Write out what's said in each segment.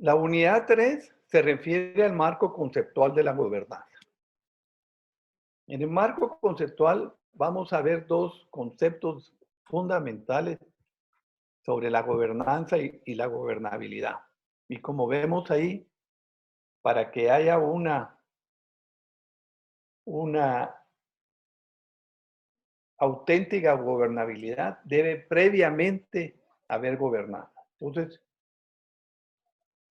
La unidad 3 se refiere al marco conceptual de la gobernanza. En el marco conceptual vamos a ver dos conceptos fundamentales sobre la gobernanza y la gobernabilidad. Y como vemos ahí, para que haya una auténtica gobernabilidad, debe previamente haber gobernanza. Entonces,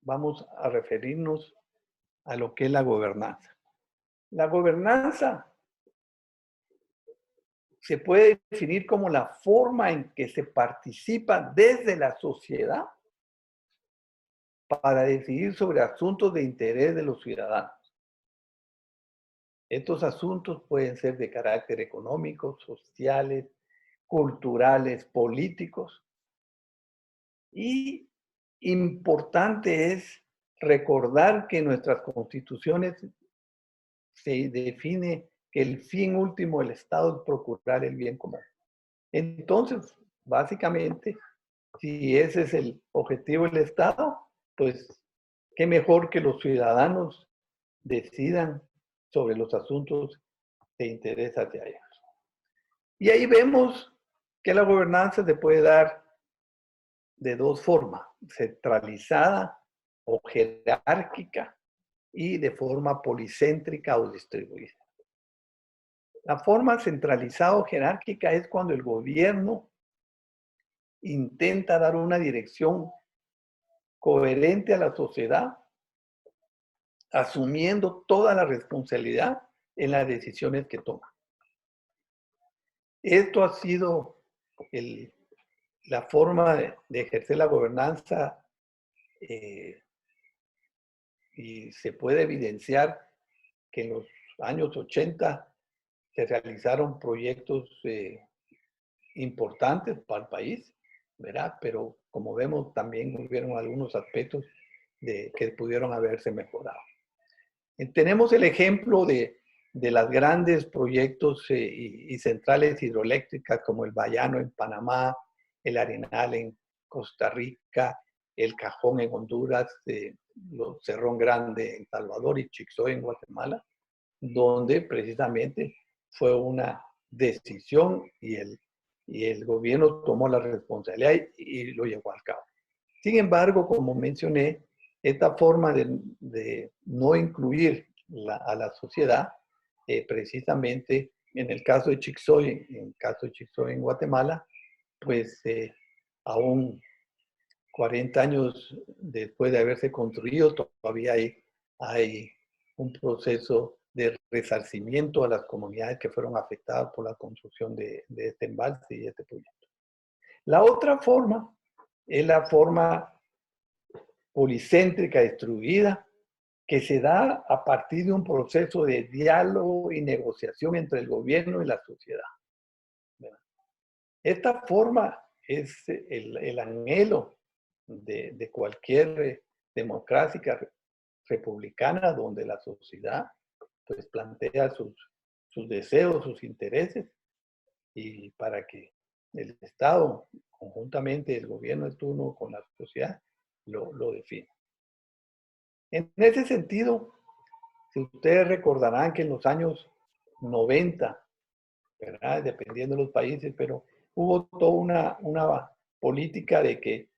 vamos a referirnos a lo que es la gobernanza. La gobernanza se puede definir como la forma en que se participa desde la sociedad para decidir sobre asuntos de interés de los ciudadanos. Estos asuntos pueden ser de carácter económico, sociales, culturales, políticos. Y importante es recordar que en nuestras constituciones se define que el fin último del Estado es procurar el bien común. Entonces, básicamente, si ese es el objetivo del Estado, pues qué mejor que los ciudadanos decidan sobre los asuntos de interés hacia ellos. Y ahí vemos que la gobernanza se puede dar de dos formas, centralizada o jerárquica y de forma policéntrica o distribuida. La forma centralizada o jerárquica es cuando el gobierno intenta dar una dirección coherente a la sociedad, asumiendo toda la responsabilidad en las decisiones que toma. Esto ha sido la forma de ejercer la gobernanza eh, y se puede evidenciar que en los años 80 se realizaron proyectos importantes para el país, ¿verdad? Pero como vemos, también hubieron algunos aspectos que pudieron haberse mejorado. Tenemos el ejemplo de los grandes proyectos y centrales hidroeléctricas como el Baiano en Panamá, el Arenal en Costa Rica, el Cajón en Honduras, los Cerrón Grande en Salvador y Chixoy en Guatemala, donde precisamente fue una decisión y el gobierno tomó la responsabilidad y lo llevó a cabo. Sin embargo, como mencioné, esta forma de no incluir a la sociedad, precisamente en el caso de Chixoy, en el caso de Chixoy en Guatemala, pues aún 40 años después de haberse construido, todavía hay un proceso de resarcimiento a las comunidades que fueron afectadas por la construcción de este embalse y este proyecto. La otra forma es la forma policéntrica distribuida que se da a partir de un proceso de diálogo y negociación entre el gobierno y la sociedad. Esta forma es el anhelo de cualquier democracia republicana donde la sociedad pues plantea sus deseos, sus intereses y para que el Estado, conjuntamente el gobierno de turno con la sociedad, lo define. En ese sentido, si ustedes recordarán que en los años 90, ¿verdad? Dependiendo de los países, pero hubo toda una política de que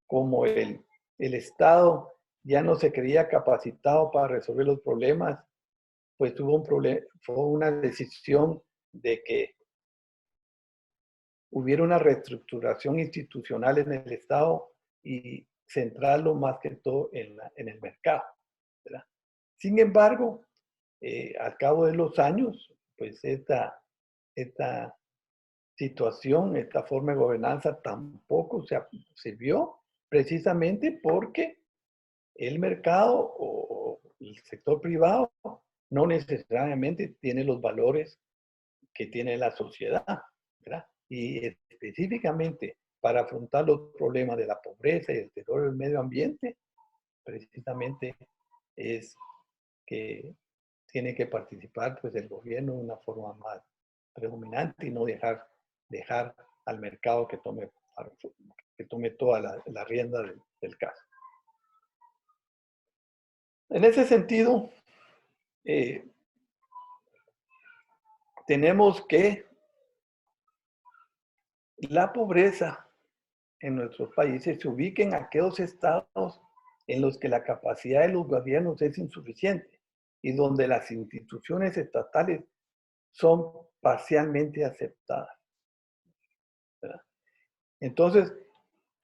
como el Estado ya no se creía capacitado para resolver los problemas, pues hubo un problema, fue una decisión de que hubiera una reestructuración institucional en el Estado y centrarlo más que todo en el mercado, ¿verdad? Sin embargo, al cabo de los años, pues esta situación, esta forma de gobernanza tampoco se vio precisamente porque el mercado o el sector privado no necesariamente tiene los valores que tiene la sociedad, ¿verdad? Y específicamente para afrontar los problemas de la pobreza y el deterioro del medio ambiente, precisamente es que tiene que participar pues el gobierno de una forma más predominante y no dejar al mercado que tome toda la rienda del caso. En ese sentido, eh, tenemos que la pobreza en nuestros países se ubica en aquellos estados en los que la capacidad de los gobiernos es insuficiente y donde las instituciones estatales son parcialmente aceptadas, ¿verdad? Entonces,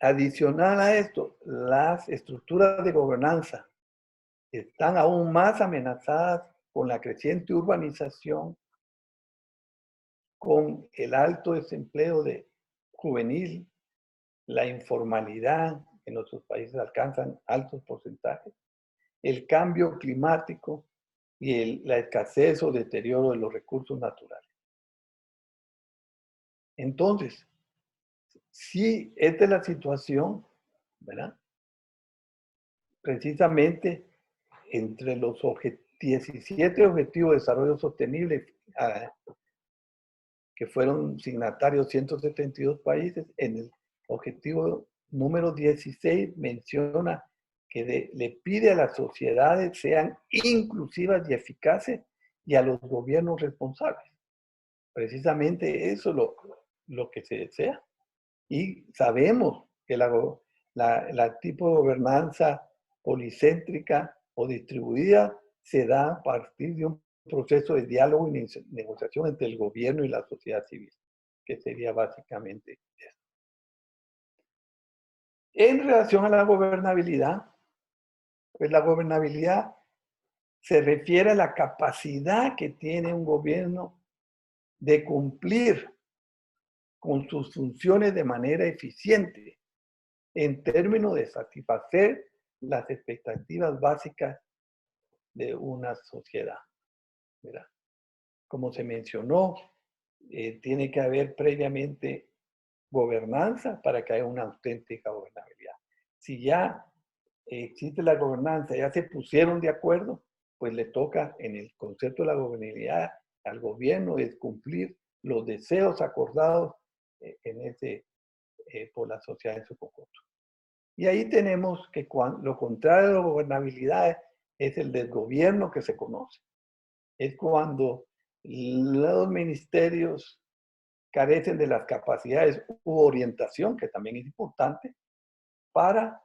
adicional a esto, las estructuras de gobernanza están aún más amenazadas con la creciente urbanización, con el alto desempleo juvenil, la informalidad en nuestros países alcanzan altos porcentajes, el cambio climático y la escasez o deterioro de los recursos naturales. Entonces, si esta es la situación, ¿verdad? Precisamente entre los 17 Objetivos de Desarrollo Sostenible que fueron signatarios 172 países, en el objetivo número 16 menciona que le pide a las sociedades sean inclusivas y eficaces y a los gobiernos responsables. Precisamente eso es lo que se desea. Y sabemos que la tipo de gobernanza policéntrica o distribuida se da a partir de un proceso de diálogo y negociación entre el gobierno y la sociedad civil, que sería básicamente eso. En relación a la gobernabilidad, pues la gobernabilidad se refiere a la capacidad que tiene un gobierno de cumplir con sus funciones de manera eficiente en términos de satisfacer las expectativas básicas de una sociedad, ¿verdad? Como se mencionó, tiene que haber previamente gobernanza para que haya una auténtica gobernabilidad. Si ya existe la gobernanza, ya se pusieron de acuerdo, pues le toca en el concepto de la gobernabilidad al gobierno es cumplir los deseos acordados por la sociedad en su conjunto. Y ahí tenemos que lo contrario de la gobernabilidad es el desgobierno que se conoce. Es cuando los ministerios carecen de las capacidades u orientación, que también es importante, para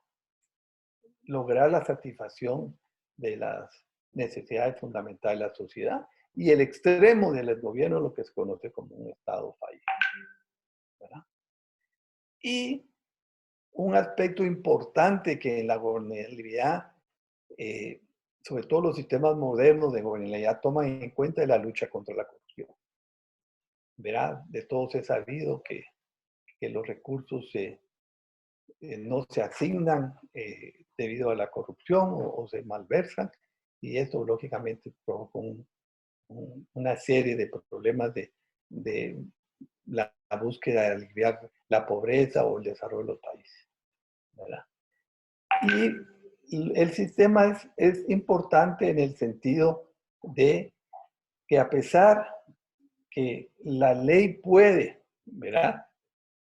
lograr la satisfacción de las necesidades fundamentales de la sociedad. Y el extremo del desgobierno es lo que se conoce como un Estado fallido, ¿verdad? Y un aspecto importante que en la gobernabilidad, sobre todo los sistemas modernos de gobernabilidad, toman en cuenta es la lucha contra la corrupción. Verá, de todos es sabido que los recursos no se asignan debido a la corrupción o se malversan, y esto lógicamente provoca una serie de problemas de la búsqueda de aliviar la pobreza o el desarrollo de los países, ¿verdad? Y el sistema es importante en el sentido de que a pesar que la ley puede, ¿verdad?,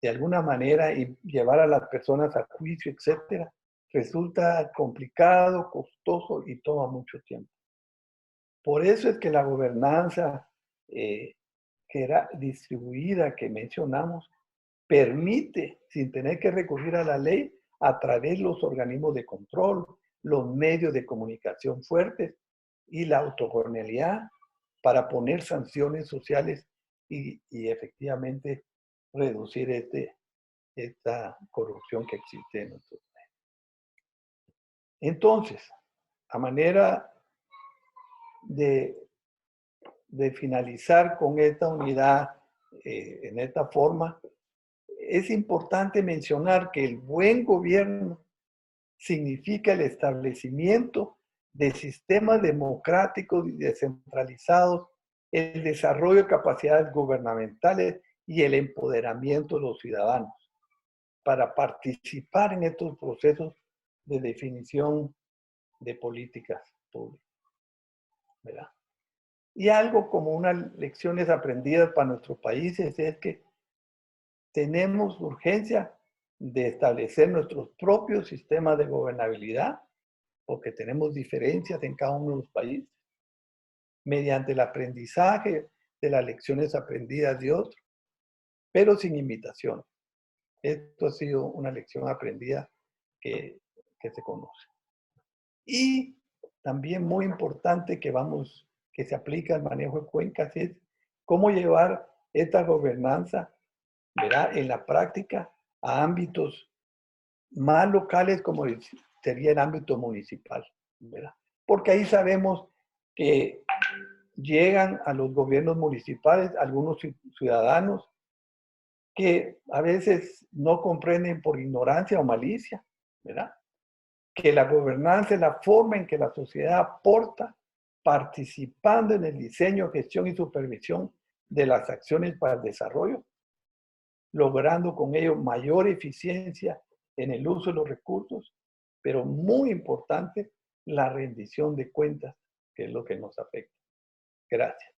de alguna manera llevar a las personas a juicio, etcétera, resulta complicado, costoso y toma mucho tiempo. Por eso es que la gobernanza que era distribuida, que mencionamos, permite, sin tener que recurrir a la ley, a través de los organismos de control, los medios de comunicación fuertes y la autogobernabilidad para poner sanciones sociales y efectivamente reducir esta corrupción que existe en nuestro país. Entonces, a manera de finalizar con esta unidad en esta forma, es importante mencionar que el buen gobierno significa el establecimiento de sistemas democráticos y descentralizados, el desarrollo de capacidades gubernamentales y el empoderamiento de los ciudadanos para participar en estos procesos de definición de políticas públicas, ¿verdad? Y algo como unas lecciones aprendidas para nuestros países es que tenemos urgencia de establecer nuestros propios sistemas de gobernabilidad porque tenemos diferencias en cada uno de los países, mediante el aprendizaje de las lecciones aprendidas de otros, pero sin imitación. Esto ha sido una lección aprendida que se conoce. Y también muy importante que se aplica al manejo de cuencas es cómo llevar esta gobernanza, ¿verdad?, en la práctica a ámbitos más locales como sería el ámbito municipal, ¿verdad? Porque ahí sabemos que llegan a los gobiernos municipales algunos ciudadanos que a veces no comprenden por ignorancia o malicia, ¿verdad?, que la gobernanza es la forma en que la sociedad aporta participando en el diseño, gestión y supervisión de las acciones para el desarrollo, logrando con ello mayor eficiencia en el uso de los recursos, pero muy importante, la rendición de cuentas, que es lo que nos afecta. Gracias.